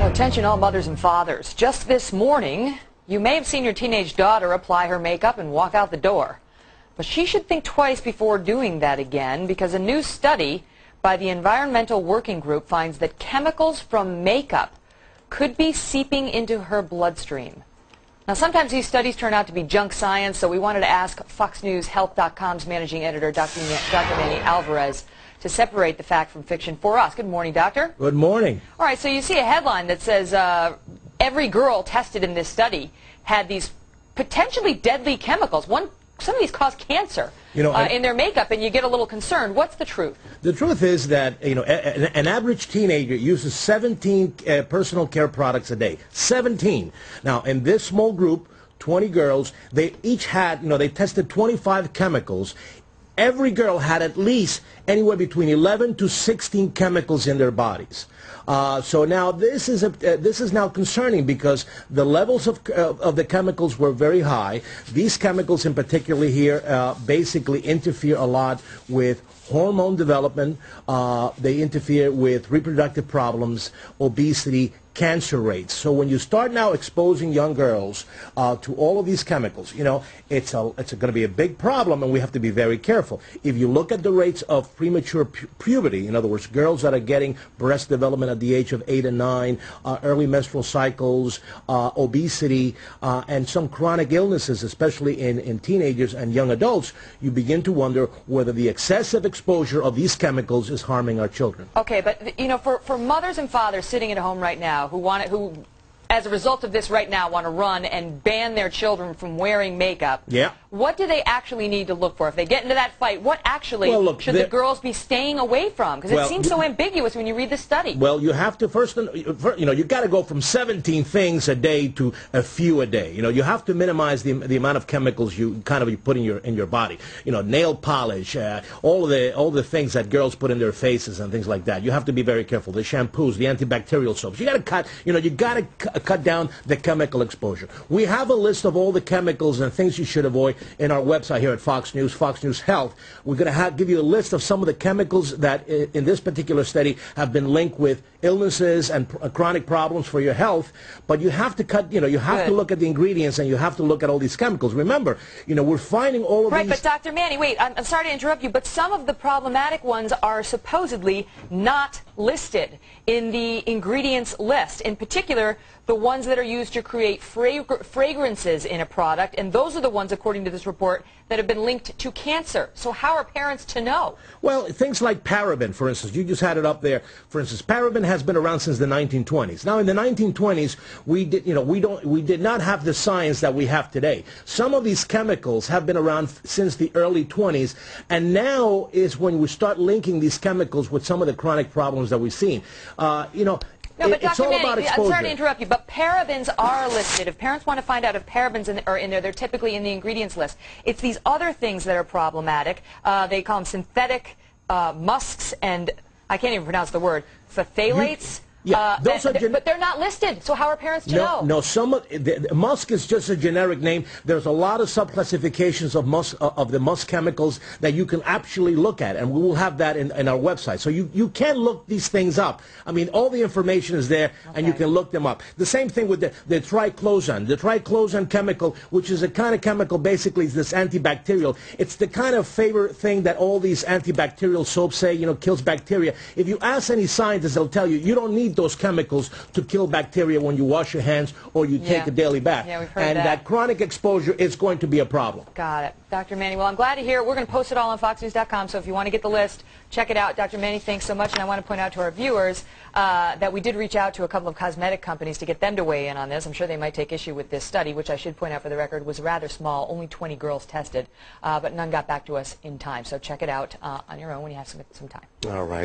Well, attention all mothers and fathers. Just this morning, you may have seen your teenage daughter apply her makeup and walk out the door. But she should think twice before doing that again, because a new study by the Environmental Working Group finds that chemicals from makeup could be seeping into her bloodstream. Now, sometimes these studies turn out to be junk science, so we wanted to ask FoxNewsHealth.com's managing editor, Dr. Manny Alvarez, to separate the fact from fiction for us. Good morning, doctor. Good morning. All right, so you see a headline that says every girl tested in this study had these potentially deadly chemicals. Some of these cause cancer in their makeup, and you get a little concerned. What's the truth? The truth is that an average teenager uses 17 personal care products a day. 17. Now, in this small group, 20 girls, they each had, they tested 25 chemicals. Every girl had at least anywhere between 11 to 16 chemicals in their bodies. So now this is now concerning because the levels of the chemicals were very high. These chemicals in particular here basically interfere a lot with hormone development. They interfere with reproductive problems, obesity, cancer rates. So when you start now exposing young girls to all of these chemicals, it's going to be a big problem, and we have to be very careful. If you look at the rates of premature puberty, in other words, girls that are getting breast development at the age of 8 and 9, early menstrual cycles, obesity, and some chronic illnesses, especially in teenagers and young adults, you begin to wonder whether the excessive exposure of these chemicals is harming our children. Okay, but for mothers and fathers sitting at home right now who as a result of this right now want to run and ban their children from wearing makeup, what do they actually need to look for? If they get into that fight, what actually should the girls be staying away from? Because it seems so ambiguous when you read the study. Well, you have to first, you got to go from 17 things a day to a few a day. You have to minimize the amount of chemicals you put in your body. Nail polish, all the things that girls put in their faces and things like that. You have to be very careful. The shampoos, the antibacterial soaps. You got to cut. You got to cut down the chemical exposure. We have a list of all the chemicals and things you should avoid in our website here at Fox News, Fox News Health. We're going to give you a list of some of the chemicals that in this particular study have been linked with illnesses and chronic problems for your health. But you have to cut, you have to look at the ingredients, and you have to look at all these chemicals. Remember, we're finding all of these... Right, but Dr. Manny, wait, I'm sorry to interrupt you, but some of the problematic ones are supposedly not listed in the ingredients list. In particular, the ones that are used to create fragrances in a product, and those are the ones, according to this report, that have been linked to cancer. So how are parents to know? Well, things like paraben, for instance, you just had it up there. For instance, paraben has been around since the 1920s. Now, in the 1920s, we did not have the science that we have today. Some of these chemicals have been around since the early 20s, and now is when we start linking these chemicals with some of the chronic problems that we've seen. No, but Dr. Manny, I'm sorry to interrupt you, but parabens are listed. If parents want to find out if parabens are in there, they're typically in the ingredients list. It's these other things that are problematic. They call them synthetic musks and, I can't even pronounce the word, phthalates. But they're not listed, so how are parents to know? No, musk is just a generic name. There's a lot of subclassifications of the musk chemicals that you can actually look at, and we will have that in our website. So you can look these things up. I mean, all the information is there, and you can look them up. The same thing with the triclosan. The triclosan chemical, which is a kind of chemical, basically is this antibacterial. It's the kind of favorite thing that all these antibacterial soaps say, kills bacteria. If you ask any scientist, they'll tell you, you don't need those chemicals to kill bacteria when you wash your hands or you take a daily bath. Yeah, we've heard that chronic exposure is going to be a problem. Got it. Dr. Manny, well, I'm glad to hear it. We're going to post it all on FoxNews.com, so if you want to get the list, check it out. Dr. Manny, thanks so much, and I want to point out to our viewers that we did reach out to a couple of cosmetic companies to get them to weigh in on this. I'm sure they might take issue with this study, which I should point out for the record was rather small, only 20 girls tested, but none got back to us in time. So check it out on your own when you have some time. All right.